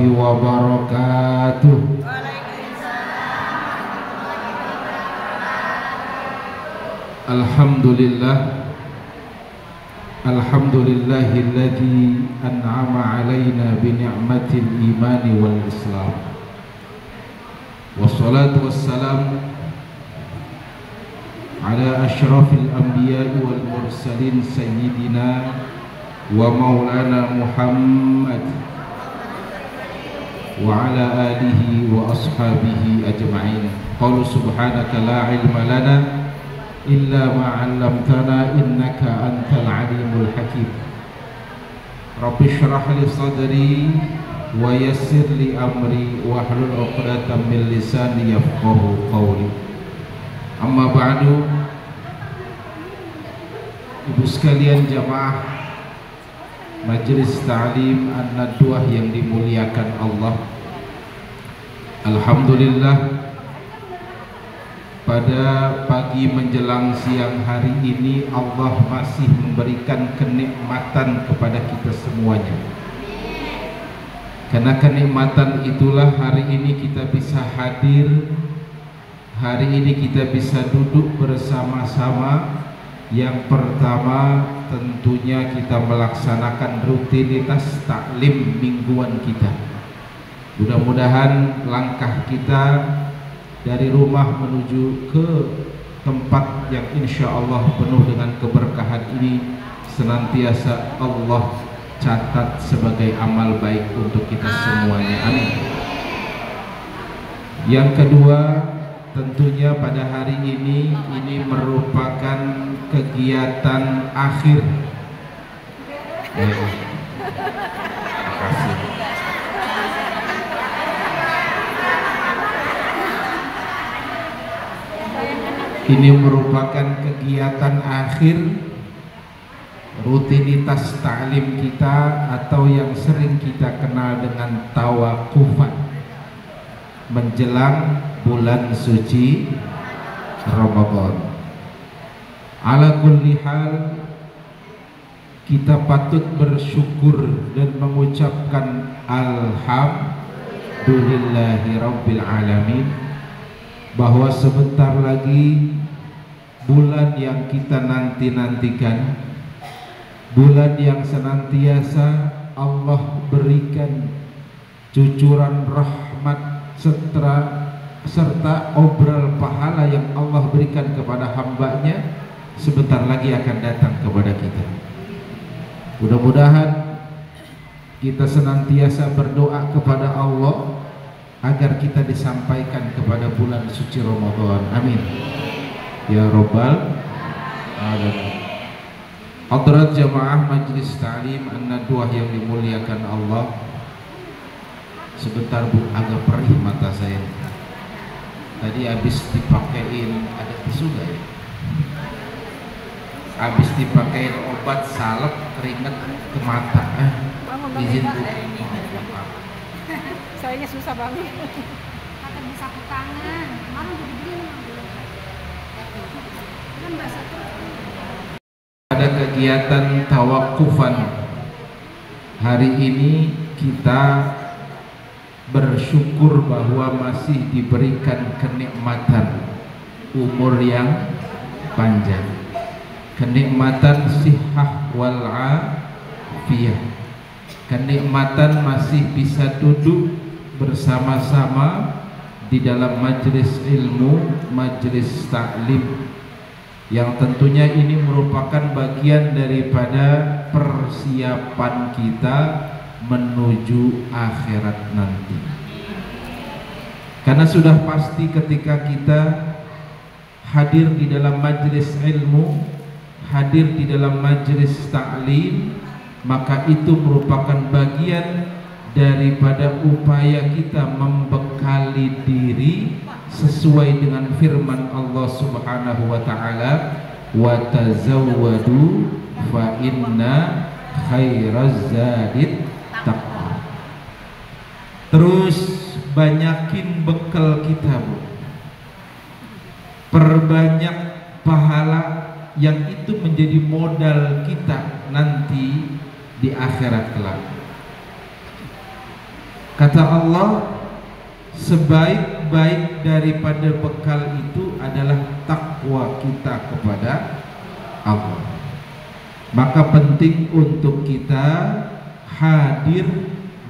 wabarakatuh. Alhamdulillah, alhamdulillahilladzi an'ama alaina bi ni'matil imani wal islam. Wassalatu wassalam ala asyrafil anbiya'i wal mursalin sayyidina wa maulana Muhammad wa ala alihi wa ashabihi ajma'in. Qalu subhanaka la ilma lana illa ma 'allamtana innaka antal alimul hakim. Rabbi shrah li sadri wa yassir li amri wahlul 'uqdatam min lisani yafqahu qawli. Amma ba'du. Ibu sekalian jamaah Majelis Ta'lim An-Nadwah yang dimuliakan Allah, alhamdulillah, pada pagi menjelang siang hari ini Allah masih memberikan kenikmatan kepada kita semuanya. Karena kenikmatan itulah hari ini kita bisa hadir, hari ini kita bisa duduk bersama-sama. Yang pertama tentunya kita melaksanakan rutinitas taklim mingguan kita. Mudah-mudahan langkah kita dari rumah menuju ke tempat yang insya Allah penuh dengan keberkahan ini senantiasa Allah catat sebagai amal baik untuk kita semuanya. Amin. Yang kedua, tentunya pada hari ini merupakan kegiatan akhir. Terima kasih. Ini merupakan kegiatan akhir rutinitas ta'lim kita atau yang sering kita kenal dengan tawakufan menjelang bulan suci Ramadan. Ala kulli hal, kita patut bersyukur dan mengucapkan alhamdulillahi rabbil alamin bahwa sebentar lagi bulan yang kita nanti-nantikan, bulan yang senantiasa Allah berikan cucuran rahmat serta obral pahala yang Allah berikan kepada hambanya sebentar lagi akan datang kepada kita. Mudah-mudahan kita senantiasa berdoa kepada Allah agar kita disampaikan kepada bulan suci Ramadan. Amin ya rabbal alamin. Hadirat jamaah Majelis Ta'lim An-Nadwah yang dimuliakan Allah, sebentar Bu, agak perih mata saya. Tadi habis dipakein, ada tisu gak ya? Habis dipakein obat salep keringet ke mata. Izin Bu. Soalnya susah banget. Kata bisa ke tangan. Kemarin begini. Kan bahasa Ada kegiatan tawakufan. Hari ini kita bersyukur bahwa masih diberikan kenikmatan umur yang panjang, kenikmatan sihah wal afiyah, kenikmatan masih bisa duduk bersama-sama di dalam majelis ilmu, majelis taklim, yang tentunya ini merupakan bagian daripada persiapan kita menuju akhirat nanti. Karena sudah pasti ketika kita hadir di dalam majelis ilmu, hadir di dalam majelis taklim, maka itu merupakan bagian daripada upaya kita membekali diri sesuai dengan firman Allah Subhanahu wa taala, wa tazawwadu fa inna khairaz zadit taqwa. Terus banyakin bekal kita, Bu. Perbanyak pahala yang itu menjadi modal kita nanti di akhirat kelak. Kata Allah, sebaik-baik daripada bekal itu adalah takwa kita kepada Allah. Maka penting untuk kita hadir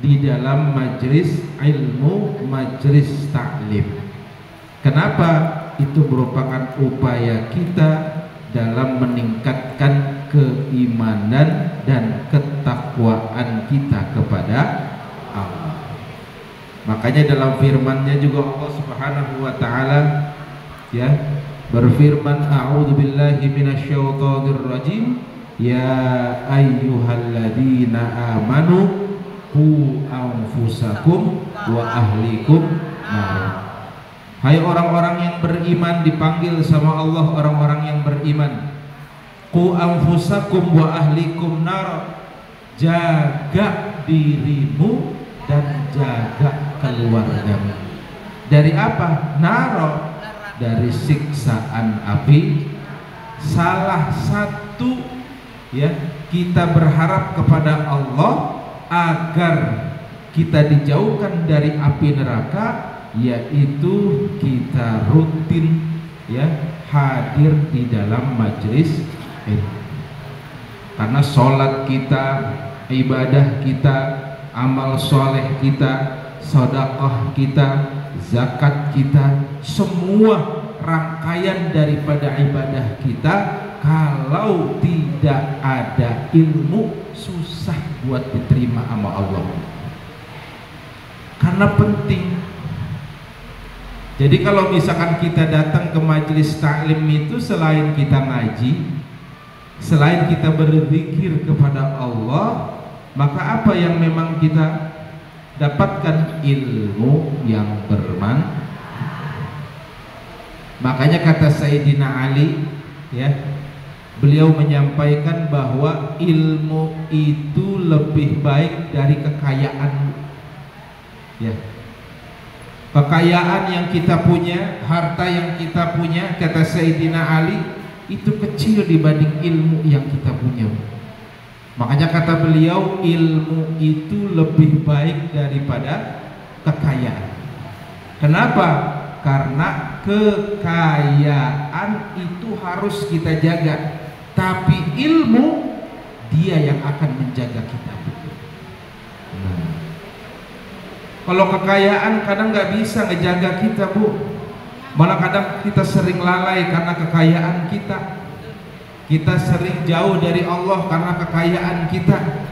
di dalam majlis ilmu, majlis taklim. Kenapa? Itu merupakan upaya kita dalam meningkatkan keimanan dan ketakwaan kita kepada Allah. Makanya dalam firman-Nya juga Allah Subhanahu wa taala ya berfirman, a'udzubillahi minasyaitonir rajim, ya ayyuhalladzina amanu qu anfusakum wa ahlikum nar. Hai orang-orang yang beriman, dipanggil sama Allah orang-orang yang beriman. Qu anfusakum wa ahlikum nar. Jaga dirimu dan jaga keluargamu. Dari apa? Naro, dari siksaan api. Salah satu ya, kita berharap kepada Allah agar kita dijauhkan dari api neraka, yaitu kita rutin ya hadir di dalam majlis ilmu. Karena sholat kita, ibadah kita, amal soleh kita, sedekah kita, zakat kita, semua rangkaian daripada ibadah kita, kalau tidak ada ilmu susah buat diterima sama Allah. Karena penting. Jadi kalau misalkan kita datang ke majelis taklim itu, selain kita ngaji, selain kita berzikir kepada Allah, maka apa yang memang kita dapatkan? Ilmu yang bermanfaat. Makanya kata Sayyidina Ali ya, beliau menyampaikan bahwa ilmu itu lebih baik dari kekayaan ya. Kekayaan yang kita punya, harta yang kita punya, kata Sayyidina Ali, itu kecil dibanding ilmu yang kita punya. Makanya kata beliau, ilmu itu lebih baik daripada kekayaan. Kenapa? Karena kekayaan itu harus kita jaga, tapi ilmu dia yang akan menjaga kita. Kalau kekayaan kadang nggak bisa ngejaga kita, Bu. Malah kadang kita sering lalai karena kekayaan kita. Kita sering jauh dari Allah karena kekayaan kita.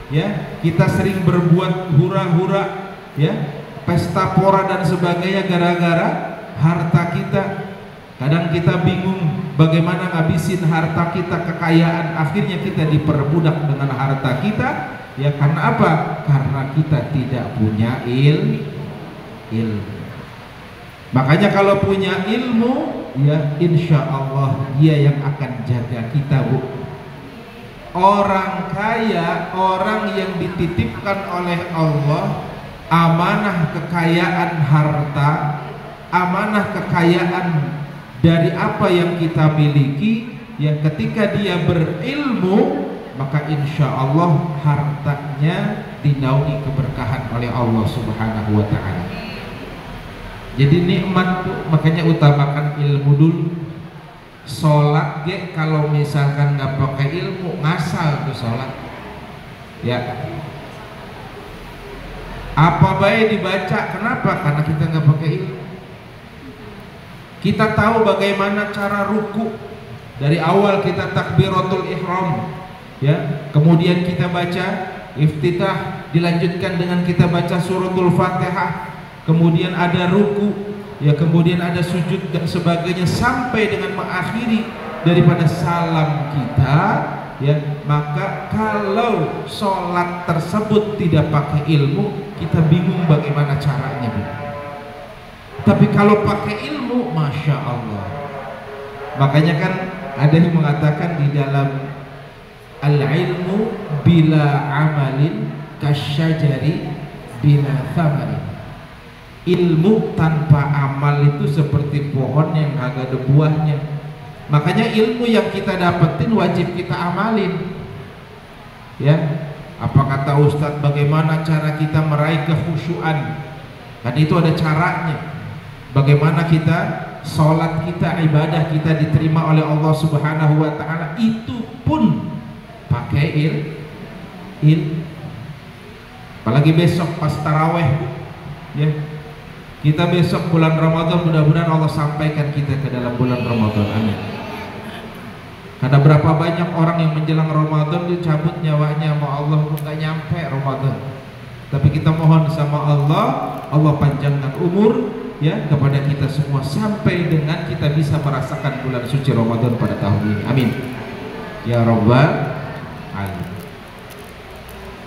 Ya, kita sering berbuat hura-hura, ya, pesta pora dan sebagainya gara-gara harta kita. Kadang kita bingung bagaimana ngabisin harta kita, kekayaan, akhirnya kita diperbudak dengan harta kita. Ya karena apa? Karena kita tidak punya ilmu. Makanya kalau punya ilmu, ya insya Allah dia yang akan jaga kita, Bu. Orang kaya, orang yang dititipkan oleh Allah amanah kekayaan harta, amanah kekayaan dari apa yang kita miliki. Ya ketika dia berilmu, maka insya Allah hartanya dinaungi keberkahan oleh Allah Subhanahu wa ta'ala. Jadi nikmat, makanya utamakan ilmu dulu. Sholat kalau misalkan nggak pakai ilmu, ngasal tuh sholat ya. Apa baik dibaca, kenapa? Karena kita nggak pakai ilmu. Kita tahu bagaimana cara ruku, dari awal kita takbiratul ihram ya, kemudian kita baca iftitah, dilanjutkan dengan kita baca suratul Fatihah, kemudian ada ruku ya, kemudian ada sujud dan sebagainya, sampai dengan mengakhiri daripada salam kita ya. Maka kalau sholat tersebut tidak pakai ilmu, kita bingung bagaimana caranya, Bu. Tapi kalau pakai ilmu, masya Allah. Makanya kan ada yang mengatakan di dalam al-ilmu bila amalin kasyajari bila thamari. Ilmu tanpa amal itu seperti pohon yang kagak ada buahnya. Makanya ilmu yang kita dapetin wajib kita amalin ya. Apa kata Ustadz, bagaimana cara kita meraih kekhusyuan? Kan itu ada caranya. Bagaimana kita sholat kita, ibadah kita diterima oleh Allah Subhanahu wa ta'ala, itu pun pakai ilmu. Apalagi besok pas taraweh, ya. Kita besok bulan Ramadan, mudah-mudahan Allah sampaikan kita ke dalam bulan Ramadan, amin. Karena berapa banyak orang yang menjelang Ramadan dicabut nyawanya sama Allah, nggak nyampe Ramadan. Tapi kita mohon sama Allah, Allah panjangkan umur ya kepada kita semua sampai dengan kita bisa merasakan bulan suci Ramadan pada tahun ini, amin ya rabbal alamin.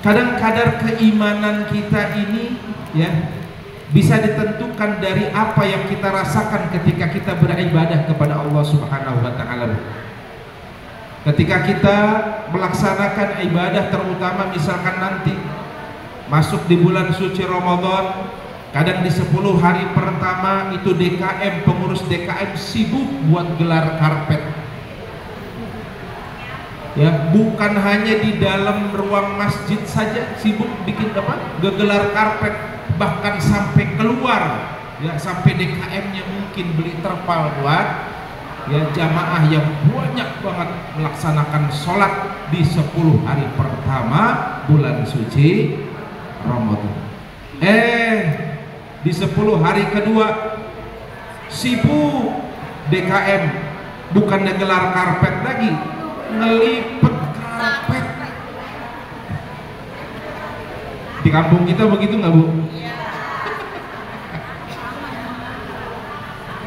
Kadang kadar keimanan kita ini ya bisa ditentukan dari apa yang kita rasakan ketika kita beribadah kepada Allah Subhanahu wa ta'ala. Ketika kita melaksanakan ibadah, terutama misalkan nanti masuk di bulan suci Ramadan, kadang di 10 hari pertama itu DKM, pengurus DKM sibuk buat gelar karpet. Ya, bukan hanya di dalam ruang masjid saja sibuk bikin apa? Gelar karpet, bahkan sampai keluar ya, sampai DKM-nya mungkin beli terpal buat ya jamaah yang banyak banget melaksanakan sholat di 10 hari pertama bulan suci Ramadan. Di 10 hari kedua sibuk DKM, bukannya gelar karpet lagi, ngelipet karpet. Di kampung kita begitu nggak, Bu?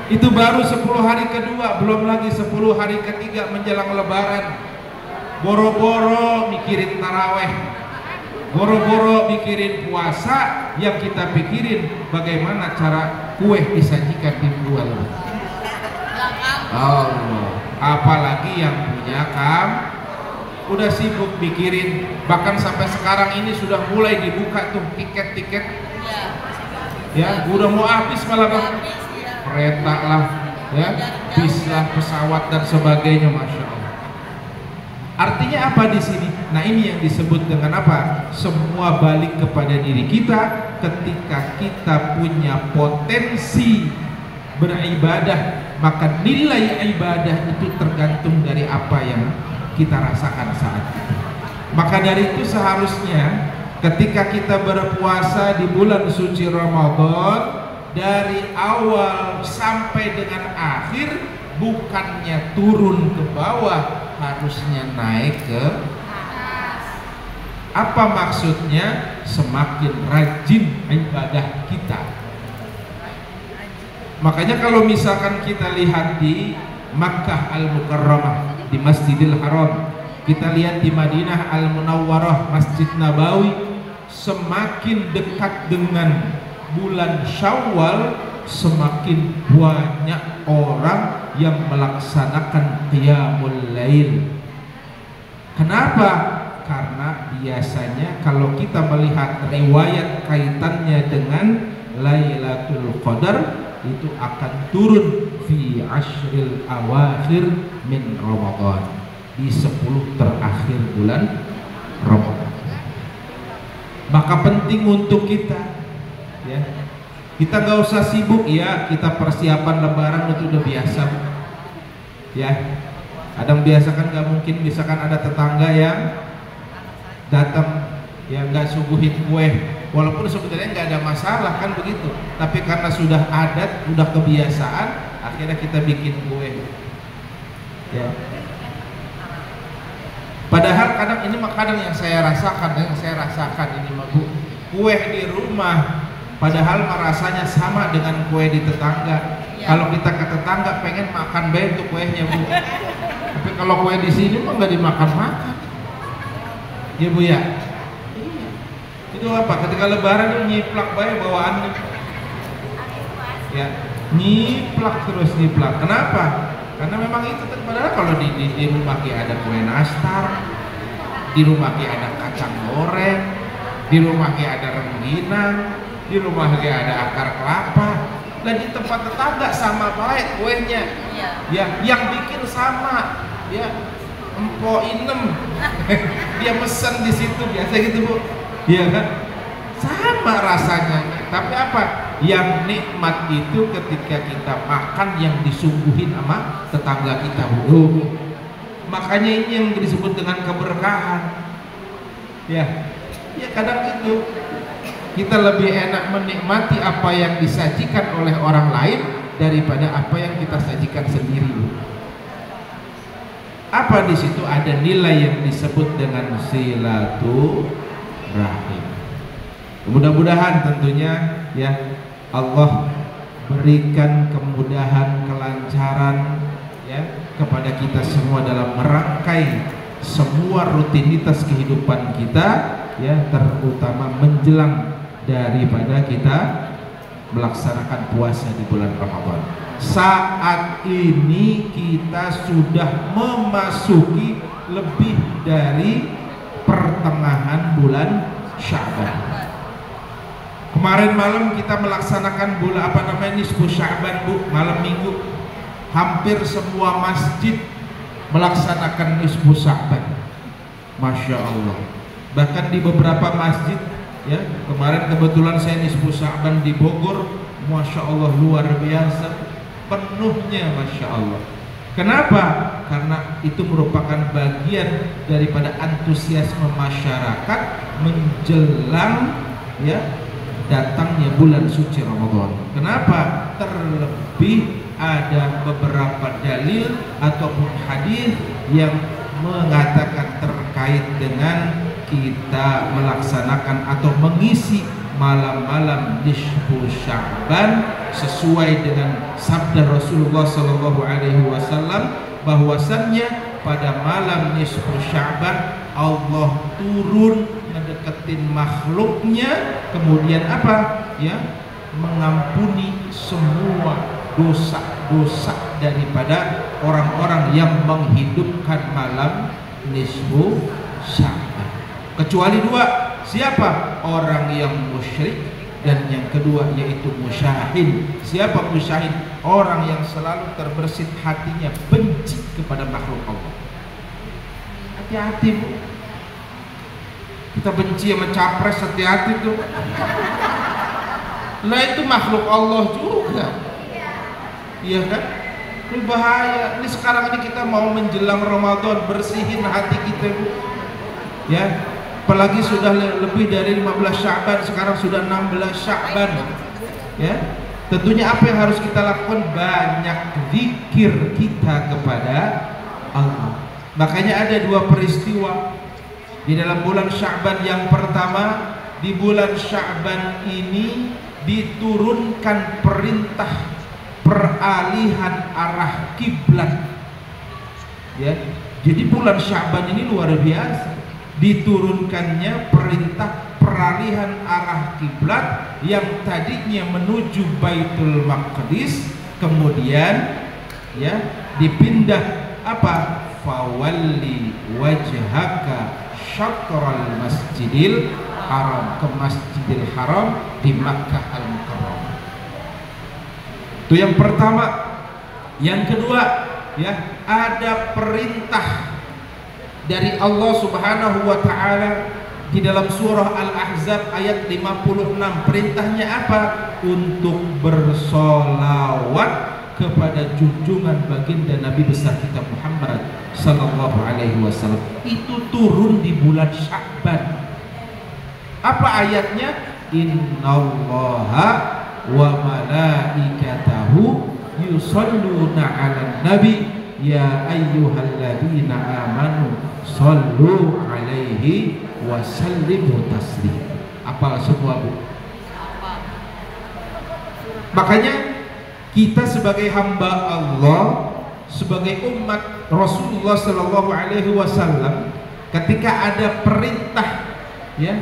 Itu baru 10 hari kedua, belum lagi 10 hari ketiga menjelang lebaran. Boro-boro mikirin taraweh, boro-boro mikirin puasa, yang kita pikirin bagaimana cara kue disajikan di bulan. Allah, apalagi yang punya udah sibuk mikirin, bahkan sampai sekarang ini sudah mulai dibuka tuh tiket-tiket. Ya, udah mau habis malah Bang. Kereta lah, ya, bis lah, pesawat dan sebagainya, masya Allah. Artinya apa di sini? Nah, ini yang disebut dengan apa? Semua balik kepada diri kita. Ketika kita punya potensi beribadah, maka nilai ibadah itu tergantung dari apa yang kita rasakan saat itu. Maka dari itu seharusnya ketika kita berpuasa di bulan suci Ramadan, dari awal sampai dengan akhir bukannya turun ke bawah, harusnya naik ke atas. Apa maksudnya? Semakin rajin ibadah kita. Makanya kalau misalkan kita lihat di Makkah Al-Mukarramah, di Masjidil Haram, kita lihat di Madinah Al-Munawwarah, Masjid Nabawi, semakin dekat dengan bulan Syawal semakin banyak orang yang melaksanakan qiyamul lail. Kenapa? Karena biasanya kalau kita melihat riwayat kaitannya dengan Lailatul Qadar, itu akan turun fi ashril awakhir min Ramadan, di 10 terakhir bulan Ramadan. Maka penting untuk kita ya, kita gak usah sibuk ya, kita persiapan lebaran itu udah biasa ya. Kadang biasa kan gak mungkin, misalkan ada tetangga yang datang ya gak suguhin kue, walaupun sebetulnya gak ada masalah kan begitu, tapi karena sudah adat, udah kebiasaan, akhirnya kita bikin kue ya. Padahal kadang ini makanan yang saya rasakan ini mah Bu, kue di rumah padahal rasanya sama dengan kue di tetangga. Kalau kita ke tetangga pengen makan bae tuh kuenya Bu, tapi kalau kue di sini mah nggak dimakan-makan ya Bu ya. Itu apa? Ketika lebaran nyiplak bae bawaannya ya, nyiplak terus nyiplak. Kenapa? Karena memang itu, padahal kalau di rumah kita ada kue nastar, di rumah kita ada kacang goreng, di rumah kita ada rengginang, di rumah kita ada akar kelapa, dan di tempat tetangga sama baik kuenya ya, yang bikin sama ya. Empok inem. Dia mesen di situ biasa gitu Bu. Iya kan? Sama rasanya. Tapi apa? Yang nikmat itu ketika kita makan yang disungguhin sama tetangga kita Bu. Makanya ini yang disebut dengan keberkahan. Ya kadang itu kita lebih enak menikmati apa yang disajikan oleh orang lain daripada apa yang kita sajikan sendiri Bu. Apa di situ ada nilai yang disebut dengan silaturahim. Mudah-mudahan tentunya ya Allah berikan kemudahan, kelancaran ya kepada kita semua dalam merangkai semua rutinitas kehidupan kita ya, terutama menjelang daripada kita melaksanakan puasa di bulan Ramadan. Saat ini kita sudah memasuki lebih dari pertengahan bulan Sya'ban. Kemarin malam kita melaksanakan bulan nisfu Sya'ban Bu, malam Minggu. Hampir semua masjid melaksanakan nisfu Sya'ban. Masya Allah. Bahkan di beberapa masjid ya, kemarin kebetulan saya nisfu Sya'ban di Bogor, Masya Allah luar biasa, penuhnya Masya Allah. Kenapa? Karena itu merupakan bagian daripada antusiasme masyarakat menjelang ya datangnya bulan suci Ramadan. Kenapa? Terlebih ada beberapa dalil ataupun hadis yang mengatakan terkait dengan kita melaksanakan atau mengisi malam-malam nisfu Sya'ban sesuai dengan sabda Rasulullah SAW bahwasannya pada malam nisfu Sya'ban Allah turun mendekatin makhluknya, kemudian apa ya, mengampuni semua dosa-dosa daripada orang-orang yang menghidupkan malam nisfu Sya'ban, kecuali dua. Siapa? Orang yang musyrik, dan yang kedua yaitu musyahin. Siapa musyahin? Orang yang selalu terbersit hatinya benci kepada makhluk Allah. Hati-hati Bu, kita benci sama capres, hati-hati tuh. Nah itu makhluk Allah juga. Iya kan? Ini bahaya. Ini sekarang ini kita mau menjelang Ramadan, bersihin hati kita Bu. Ya, apalagi sudah lebih dari 15 Sya'ban, sekarang sudah 16 Sya'ban ya. Tentunya apa yang harus kita lakukan? Banyak zikir kita kepada Allah. Makanya ada dua peristiwa di dalam bulan Sya'ban. Yang pertama, di bulan Sya'ban ini diturunkan perintah peralihan arah kiblat ya. Jadi bulan Sya'ban ini luar biasa, diturunkannya perintah peralihan arah kiblat yang tadinya menuju Baitul Maqdis, kemudian ya dipindah apa? Fawalli wajhaka syatral masjidil haram, ke Masjidil Haram di Makkah Al-Mukarramah. Itu yang pertama. Yang kedua ya, ada perintah dari Allah Subhanahu wa taala di dalam surah Al-Ahzab ayat 56. Perintahnya apa? Untuk bersolawat kepada junjungan baginda Nabi besar kita Muhammad sallallahu alaihi wasallam. Itu turun di bulan Sya'ban. Apa ayatnya? Innallaha wa malaikatahu yusalluna 'alan nabi ya ayyuhalladzina amanu sallu alaihi wa sallimu taslima. Apal semua Bu? Makanya kita sebagai hamba Allah, sebagai umat Rasulullah sallallahu alaihi wasallam, ketika ada perintah ya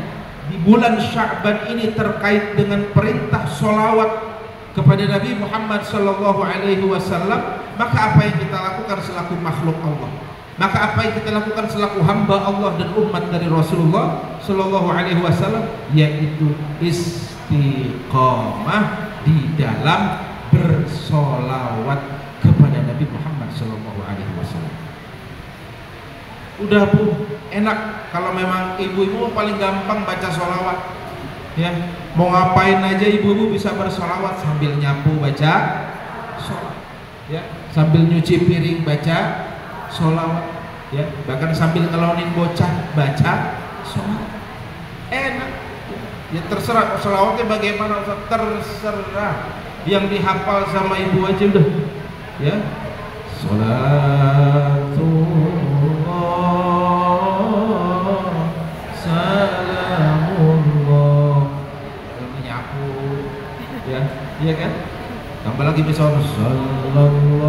di bulan Sya'ban ini terkait dengan perintah sholawat kepada Nabi Muhammad sallallahu alaihi wasallam, maka apa yang kita lakukan selaku makhluk Allah? Maka apa yang kita lakukan selaku hamba Allah dan umat dari Rasulullah sallallahu alaihi wasallam? Yaitu istiqamah di dalam bersolawat kepada Nabi Muhammad sallallahu alaihi wasallam. Udah Bu, enak. Kalau memang ibu-ibu paling gampang baca sholawat, ya. Mau ngapain aja ibu-ibu bisa bersolawat sambil nyapu baca sholawat, ya. Sambil nyuci piring baca sholawat, ya. Bahkan sambil ngelonin bocah baca sholawat. Enak. Ya terserah sholawatnya bagaimana, terserah. Yang dihafal sama ibu aja udah, ya. Salatullah salamullah, nyapu, ya, iya kan? Tambah lagi misalnya sallallahu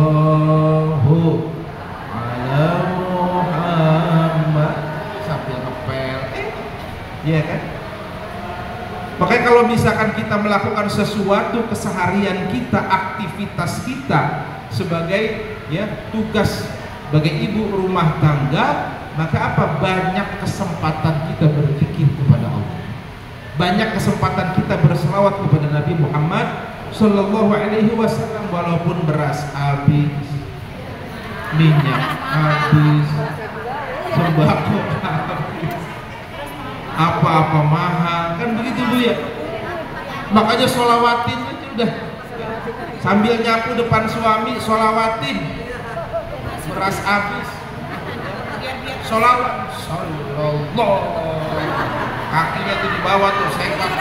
ala Muhammad sambil ngepel, iya kan? Makanya kalau misalkan kita melakukan sesuatu keseharian kita, aktivitas kita sebagai tugas sebagai ibu rumah tangga, maka apa? Banyak kesempatan kita berpikir kepada Allah, banyak kesempatan kita berselawat kepada Nabi Muhammad Sallallahu Alaihi Wasallam. Walaupun beras habis, minyak habis, sembako habis, apa-apa mahal, kan begitu Bu ya. Makanya sholawatin aja udah, sambil nyapu depan suami sholawatin. Beras habis, sholawat, sallallahu, kakinya tuh di bawah tuh sengkak,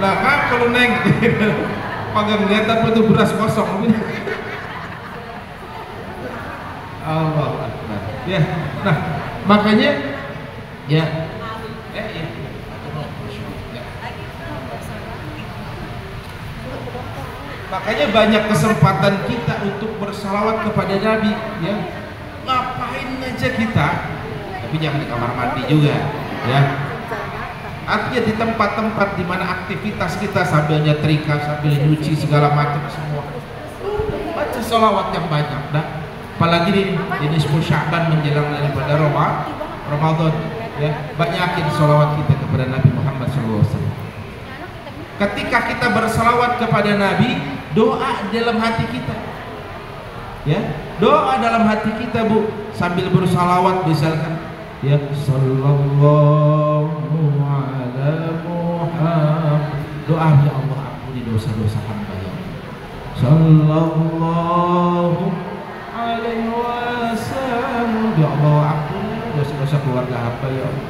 lah kan kalau neng pagang lihat apa tuh beras kosong. Allah Akbar. Ya, nah makanya ya, makanya banyak kesempatan kita untuk bersalawat kepada Nabi, ya. Ngapain aja kita, tapi jangan di kamar mandi juga, ya. Artinya di tempat-tempat di mana aktivitas kita sambil nyetrika, sambil nyuci segala macam semua, baca salawat yang banyak, dah. Apalagi di nisfu Sya'ban menjelang daripada Ramadan, ya, banyakin salawat kita kepada Nabi Muhammad SAW. Ketika kita bersalawat kepada Nabi, doa dalam hati kita, ya, doa dalam hati kita Bu, sambil bersalawat misalkan, ya, sallallahu ala Muhammad, doa, ya Allah ampuni dosa-dosa hamba, ya sallallahu alaihi wasallam, ya Allah ampuni dosa-dosa keluarga hamba, ya Allah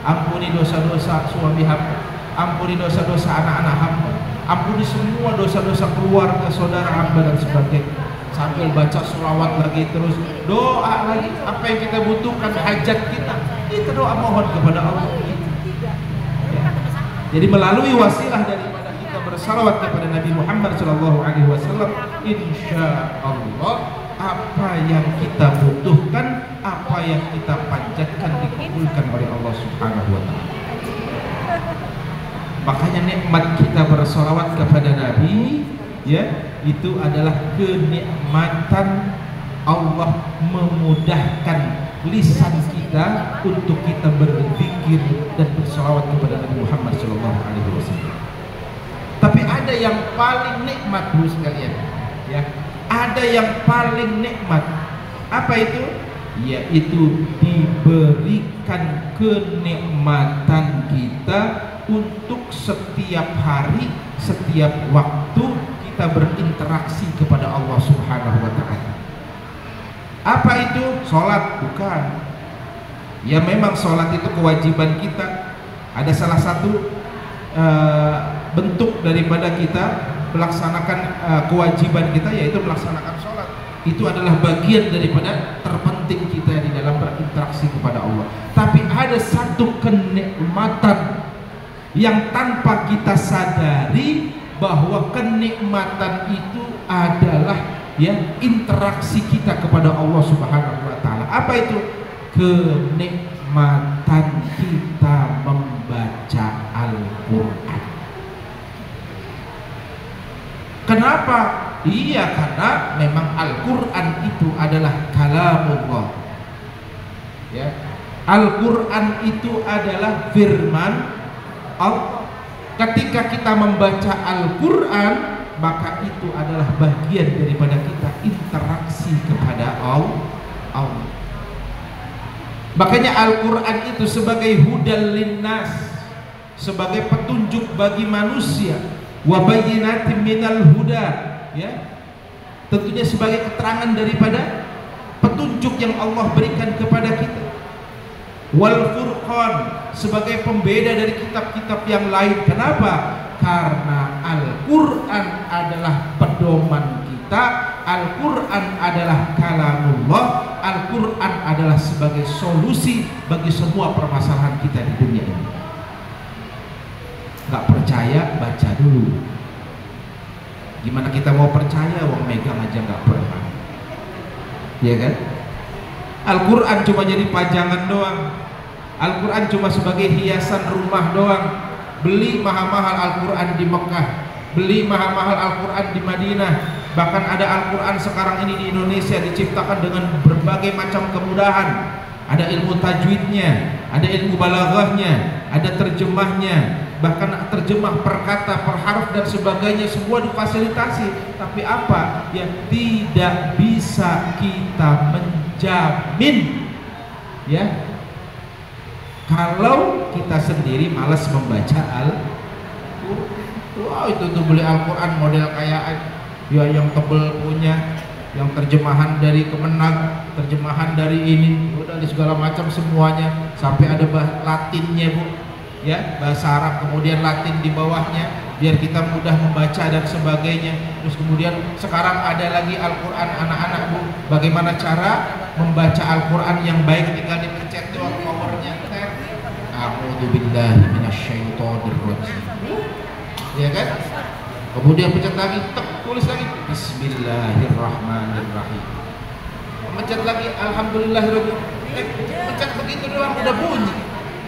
ampuni dosa-dosa suami hamba, ampuni dosa-dosa anak-anak hamba, ampuni semua dosa-dosa keluarga saudara hamba dan sebagainya. Sambil baca sholawat lagi, terus doa lagi apa yang kita butuhkan, hajat kita doa mohon kepada Allah, ya. Jadi melalui wasilah daripada kita bersalawat kepada Nabi Muhammad SAW, insya Allah apa yang kita butuhkan, apa yang kita panjatkan dikabulkan oleh Allah Subhanahu wa Ta'ala. Makanya nikmat kita bersalawat kepada Nabi, ya, itu adalah kenikmatan Allah memudahkan lisan kita untuk kita berzikir dan bersalawat kepada Nabi Muhammad SAW. Tapi ada yang paling nikmat Bu sekalian, ya, ada yang paling nikmat. Apa itu? Yaitu diberikan kenikmatan kita untuk setiap hari, setiap waktu kita berinteraksi kepada Allah Subhanahu wa Ta'ala. Apa itu? Sholat? Bukan. Ya memang sholat itu kewajiban kita. Ada salah satu bentuk daripada kita melaksanakan kewajiban kita, yaitu melaksanakan sholat. Itu adalah bagian daripada terpenting kita di dalam berinteraksi kepada Allah. Tapi ada satu kenikmatan yang tanpa kita sadari bahwa kenikmatan itu adalah, ya, interaksi kita kepada Allah Subhanahu wa Ta'ala. Apa itu? Kenikmatan kita membaca Al-Quran. Kenapa? Iya, karena memang Al-Quran itu adalah kalamullah, ya. Al-Quran itu adalah firman Allah. Ketika kita membaca Al-Quran, maka itu adalah bagian daripada kita interaksi kasih kepada Allah. Makanya Al-Quran itu sebagai hudal linnas, sebagai petunjuk bagi manusia, wa bayyinatin minal huda, ya, tentunya sebagai keterangan daripada petunjuk yang Allah berikan kepada kita, wal furqan, sebagai pembeda dari kitab-kitab yang lain. Kenapa? Karena Al-Quran adalah pedoman kita, Al-Quran adalah kalamullah, Al-Quran adalah sebagai solusi bagi semua permasalahan kita di dunia ini. Gak percaya, baca dulu. Gimana kita mau percaya, wong megang aja gak pernah, ya kan? Al-Quran cuma jadi pajangan doang, Al-Quran cuma sebagai hiasan rumah doang. Beli mahal-mahal Al-Quran di Mekah, beli mahal-mahal Al-Quran di Madinah. Bahkan ada Al-Quran sekarang ini di Indonesia diciptakan dengan berbagai macam kemudahan. Ada ilmu tajwidnya, ada ilmu balaghahnya, ada terjemahnya, bahkan terjemah per kata, per harf dan sebagainya, semua difasilitasi. Tapi apa yang tidak bisa kita menjamin, ya, kalau kita sendiri malas membaca Al-Quran. Wah, itu tuh beli Al-Quran model kayak ya yang tebel punya, yang terjemahan dari Kemenag, terjemahan dari ini, udah di segala macam semuanya, sampai ada Latinnya, Bu, ya, bahasa Arab kemudian Latin di bawahnya biar kita mudah membaca dan sebagainya. Terus kemudian sekarang ada lagi Al-Quran anak-anak, Bu, bagaimana cara membaca Al-Quran yang baik, tinggal dipencet doang powernya. A'udzubillahi minasyaitonir rajim, ya kan? Kemudian pencet lagi, tulis lagi Bismillahirrahmanirrahim, pencet lagi Alhamdulillahirabbil, pencet begitu doang udah bunyi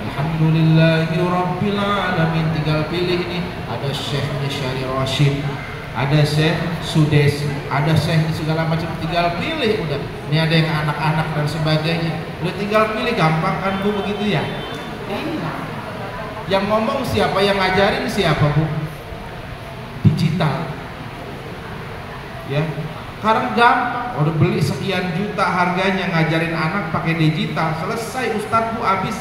Alhamdulillahirabbil alamin. Tinggal pilih ini, ada Syekh Syari Rashid, ada Syekh Sudes, ada Syekh segala macam, tinggal pilih udah. Ini ada yang anak-anak dan sebagainya, udah tinggal pilih, gampang kan, Bu, begitu ya? Iya. Yang ngomong siapa, yang ngajarin siapa, Bu? Digital, ya. Sekarang gampang, udah beli sekian juta harganya, ngajarin anak pakai digital, selesai Ustadz, Bu, habis.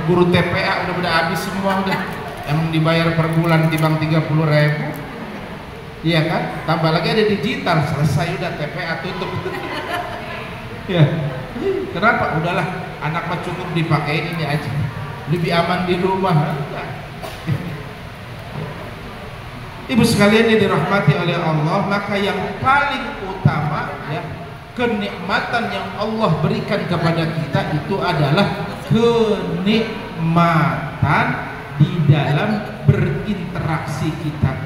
Guru TPA udah habis semua, udah. Emang dibayar per bulan timbang 30.000, iya kan? Tambah lagi ada digital, selesai udah, TPA tutup. Ya, kenapa? Udahlah, anak mah cukup dipakai ini aja, lebih aman di rumah. Ibu sekalian yang dirahmati oleh Allah, maka yang paling utama, ya, kenikmatan yang Allah berikan kepada kita itu adalah kenikmatan di dalam berinteraksi kita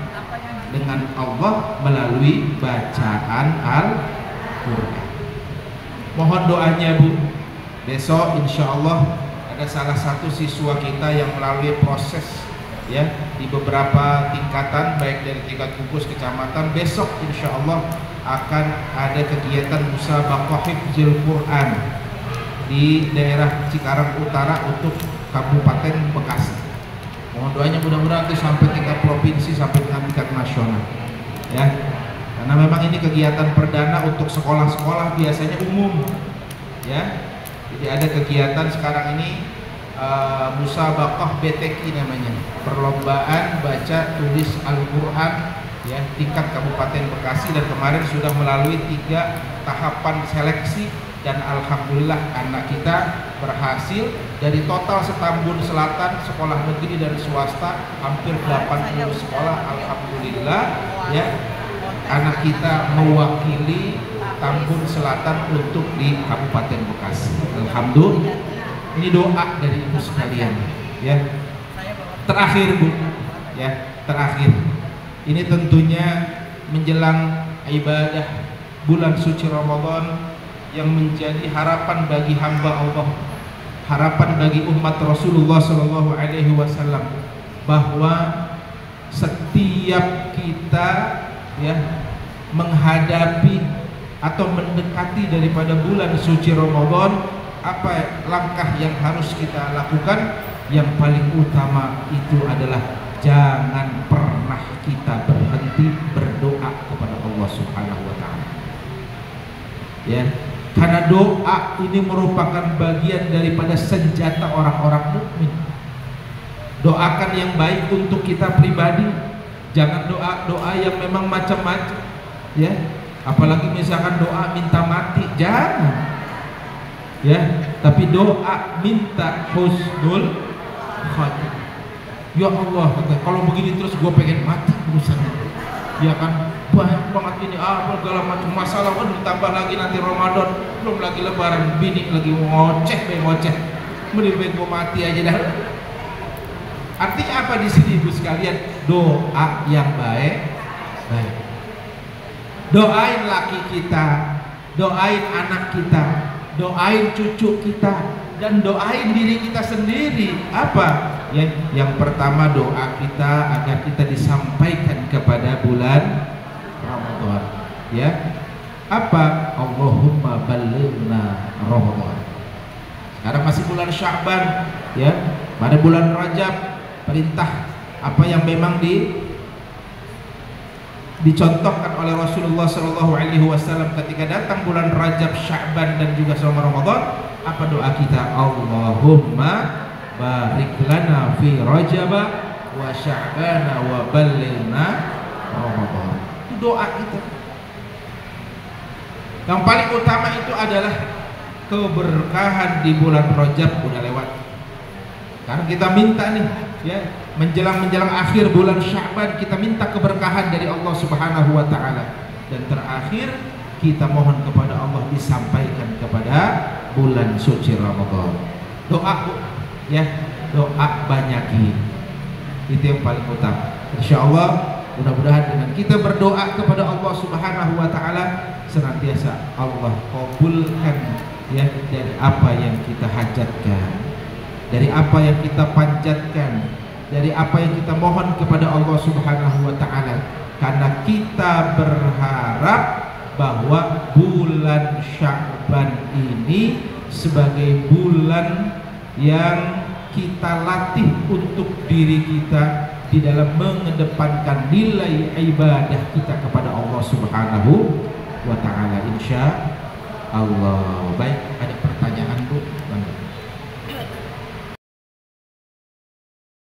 dengan Allah melalui bacaan Al-Quran. Mohon doanya, Bu. Besok insya Allah ada salah satu siswa kita yang melalui proses, ya, di beberapa tingkatan, baik dari tingkat gugus kecamatan. Besok insya Allah akan ada kegiatan musabaqah hifdzil Quran di daerah Cikarang Utara untuk Kabupaten Bekasi. Mohon doanya mudah-mudahan nanti sampai tingkat provinsi, sampai dengan tingkat nasional, ya. Karena memang ini kegiatan perdana untuk sekolah-sekolah, biasanya umum, ya. Jadi ada kegiatan sekarang ini musabaqah BTQ namanya, perlombaan baca tulis Al-Quran, ya, tingkat Kabupaten Bekasi, dan kemarin sudah melalui 3 tahapan seleksi, dan alhamdulillah anak kita berhasil. Dari total Setambun Selatan, sekolah negeri dan swasta, hampir 80 sekolah, alhamdulillah, ya, anak kita mewakili Tambun Selatan untuk di Kabupaten Bekasi. Alhamdulillah. Ini doa dari ibu sekalian, ya. Terakhir, Bu, ya, terakhir. Ini tentunya menjelang ibadah bulan suci Ramadan yang menjadi harapan bagi hamba Allah, harapan bagi umat Rasulullah SAW, bahwa setiap kita, ya, menghadapi atau mendekati daripada bulan suci Ramadan, apa langkah yang harus kita lakukan? Yang paling utama itu adalah jangan pernah kita berhenti berdoa kepada Allah Subhanahu wa Ta'ala. Ya, karena doa ini merupakan bagian daripada senjata orang-orang mukmin. Doakan yang baik untuk kita pribadi. Jangan doa yang memang macam-macam, ya. Apalagi misalkan doa minta mati, jangan. Ya, tapi doa minta husnul khatimah. Ya Allah, kalau begini terus gue pengen mati urusannya. Ya kan, banyak banget ini segala macam masalah. Ditambah lagi nanti Ramadan, belum lagi Lebaran, bini lagi ngoceh. Mending baik gue mati aja dah. Artinya apa di sini ibu sekalian? Doa yang baik. Doain laki kita, doain anak kita, doain cucu kita, dan doain diri kita sendiri. Apa? Yang pertama doa kita agar kita disampaikan kepada bulan Ramadan. Ya. Apa? Allahumma ballighna Ramadan. Sekarang masih bulan Sya'ban, ya. Pada bulan Rajab perintah apa yang memang dicontohkan oleh Rasulullah SAW ketika datang bulan Rajab, Sya'ban dan juga selama Ramadan. Apa doa kita? Allahumma barik lana fi Rajab wa Sya'ban wa ballighna Ramadan. Itu doa kita. Yang paling utama itu adalah keberkahan di bulan Rajab udah lewat. Sekarang kita minta nih, ya, menjelang akhir bulan Sya'ban, kita minta keberkahan dari Allah Subhanahu wa taala. Dan terakhir kita mohon kepada Allah disampaikan kepada bulan suci Ramadan. Doa, ya, doa banyakin. Itu yang paling utama. Insyaallah mudah-mudahan dengan kita berdoa kepada Allah Subhanahu wa taala senantiasa Allah kabulkan, ya, dari apa yang kita hajatkan, dari apa yang kita panjatkan, dari apa yang kita mohon kepada Allah Subhanahu wa taala, karena kita berharap bahwa bulan Sya'ban ini sebagai bulan yang kita latih untuk diri kita di dalam mengedepankan nilai ibadah kita kepada Allah Subhanahu wa taala, insya Allah. Baik, ada